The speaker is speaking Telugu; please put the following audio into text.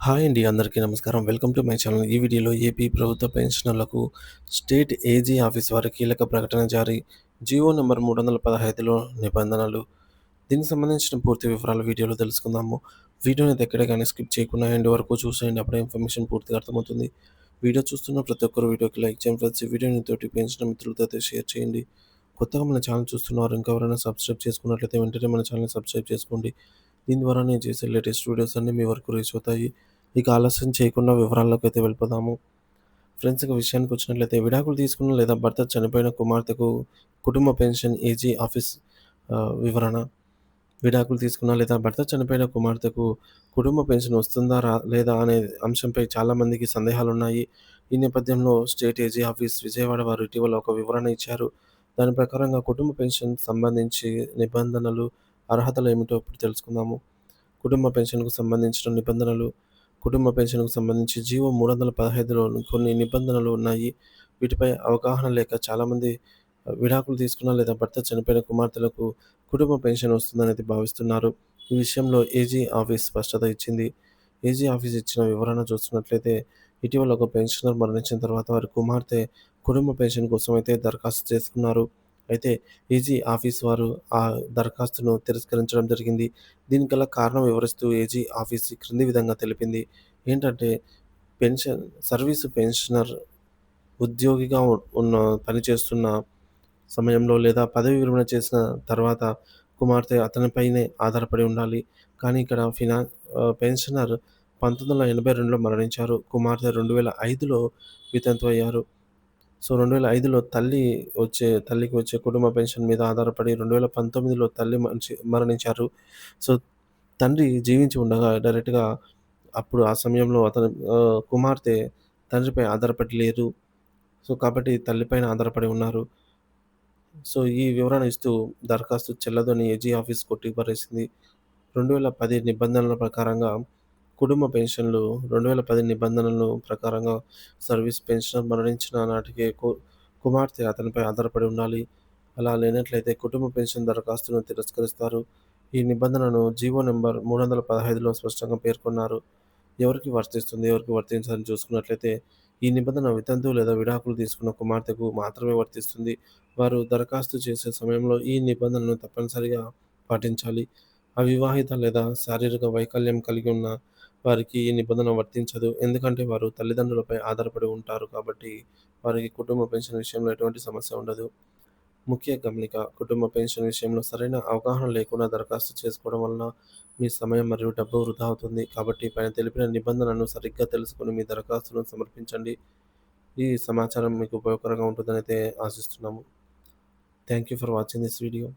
హాయ్ అండి. అందరికీ నమస్కారం. Welcome to my channel. ఈ వీడియోలో ఏపీ ప్రభుత్వ పెన్షనర్లకు స్టేట్ ఏజీ ఆఫీస్ వారి కీలక ప్రకటన జారీ. జీవో నంబర్ 315లో నిబంధనలు. దీనికి సంబంధించిన పూర్తి వివరాలు వీడియోలో తెలుసుకుందాము. వీడియోని ఎక్కడ గాని స్కిప్ చేయకుండా ఎండ్ వరకు చూసేయండి. అప్పుడే ఇన్ఫర్మేషన్ పూర్తిగా అర్థమవుతుంది. వీడియో చూస్తున్న ప్రతి ఒక్కరు వీడియోకి లైక్ చేయండి ఫ్రెండ్స్. ఈ వీడియోని తోటి పెన్షన్ మిత్రులతో అయితే షేర్ చేయండి. కొత్తగా మన ఛానల్ చూస్తున్నవారు ఇంకెవరైనా సబ్స్క్రైబ్ చేసుకున్నట్లయితే వెంటనే మన ఛానల్‌ని సబ్స్క్రైబ్ చేసుకోండి. దీని ద్వారా నేను చేసే లేటెస్ట్ వీడియోస్ అన్నీ మీ వరకు రీచ్ అవుతాయి. ఇక ఆలస్యం చేయకుండా వివరాల్లోకైతే వెళ్ళిపోదాము. ఫ్రెండ్స్, ఇక విషయానికొచ్చినట్లయితే విడాకులు తీసుకున్న లేదా భర్త చనిపోయిన కుమార్తెకు కుటుంబ పెన్షన్ ఏజీ ఆఫీస్ వివరణ. విడాకులు తీసుకున్న లేదా భర్త చనిపోయిన కుమార్తెకు కుటుంబ పెన్షన్ వస్తుందా లేదా అనే అంశంపై చాలామందికి సందేహాలున్నాయి. ఈ నేపథ్యంలో స్టేట్ ఏజీ ఆఫీస్ విజయవాడ వారు ఇటీవల ఒక వివరణ ఇచ్చారు. దాని ప్రకారంగా కుటుంబ పెన్షన్ సంబంధించి నిబంధనలు, అర్హతలు ఏమిటో ఇప్పుడు తెలుసుకుందాము. కుటుంబ పెన్షన్‌కు సంబంధించిన నిబంధనలు. కుటుంబ పెన్షన్‌కు సంబంధించి జీవో 315లో కొన్ని నిబంధనలు ఉన్నాయి. వీటిపై అవగాహన లేక చాలామంది విడాకులు తీసుకున్న లేదా భర్త చనిపోయిన కుమార్తెలకు కుటుంబ పెన్షన్ వస్తుందనేది భావిస్తున్నారు. ఈ విషయంలో ఏజీ ఆఫీస్ స్పష్టత ఇచ్చింది. ఏజీ ఆఫీస్ ఇచ్చిన వివరణ చూస్తున్నట్లయితే, ఇటీవల ఒక పెన్షనర్ మరణించిన తర్వాత వారి కుమార్తె కుటుంబ పెన్షన్ కోసం అయితే దరఖాస్తు చేసుకున్నారు. అయితే ఏజీ ఆఫీస్ వారు ఆ దరఖాస్తును తిరస్కరించడం జరిగింది. దీనికి గల కారణం వివరిస్తూ ఏజీ ఆఫీస్ ఈ క్రింది విధంగా తెలిపింది. ఏంటంటే, పెన్షన్ సర్వీసు పెన్షనర్ ఉద్యోగిగా ఉన్న పనిచేస్తున్న సమయంలో లేదా పదవి విరమణ చేసిన తర్వాత కుమార్తె అతనిపైనే ఆధారపడి ఉండాలి. కానీ ఇక్కడ పెన్షనర్ 1982లో మరణించారు. కుమార్తె 2005లో వితంతు అయ్యారు. సో, 2005లో తల్లికి వచ్చే కుటుంబ పెన్షన్ మీద ఆధారపడి 2019లో తల్లి మరణించారు. సో, తండ్రి జీవించి ఉండగా డైరెక్ట్‌గా అప్పుడు ఆ సమయంలో అతని కుమార్తె తండ్రిపై ఆధారపడి లేదు. సో, కాబట్టి తల్లిపైన ఆధారపడి ఉన్నారు. సో, ఈ వివరణ ఇస్తూ దరఖాస్తు చెల్లదని ఏజీ ఆఫీస్ కొట్టిపారేసింది. 2010 నిబంధనల ప్రకారంగా కుటుంబ పెన్షన్లు 2010 నిబంధనలను ప్రకారంగా సర్వీస్ పెన్షనర్ మరణించిన నాటికే కుమార్తె అతనిపై ఆధారపడి ఉండాలి. అలా లేనట్లయితే కుటుంబ పెన్షన్ దరఖాస్తును తిరస్కరిస్తారు. ఈ నిబంధనను జీవో నంబర్ 315లో స్పష్టంగా పేర్కొన్నారు. ఎవరికి వర్తిస్తుంది, ఎవరికి వర్తించదని చూసుకున్నట్లయితే, ఈ నిబంధన వితంతువు లేదా విడాకులు తీసుకున్న కుమార్తెకు మాత్రమే వర్తిస్తుంది. వారు దరఖాస్తు చేసే సమయంలో ఈ నిబంధనను తప్పనిసరిగా పాటించాలి. అవివాహిత లేదా శారీరక వైకల్యం కలిగి ఉన్న వారికి ఈ నిబంధన వర్తించదు. ఎందుకంటే వారు తల్లిదండ్రులపై ఆధారపడి ఉంటారు కాబట్టి వారికి కుటుంబ పెన్షన్ విషయంలో ఎటువంటి సమస్య ఉండదు. ముఖ్య గమనిక: కుటుంబ పెన్షన్ విషయంలో సరైన అవగాహన లేకుండా దరఖాస్తు చేసుకోవడం వలన మీ సమయం మరియు డబ్బు వృధా అవుతుంది. కాబట్టి పైన తెలిపిన నిబంధనలను సరిగ్గా తెలుసుకొని మీ దరఖాస్తును సమర్పించండి. ఈ సమాచారం మీకు ఉపయోగకరంగా ఉంటుందనైతే ఆశిస్తున్నాము. Thank you for watching this video.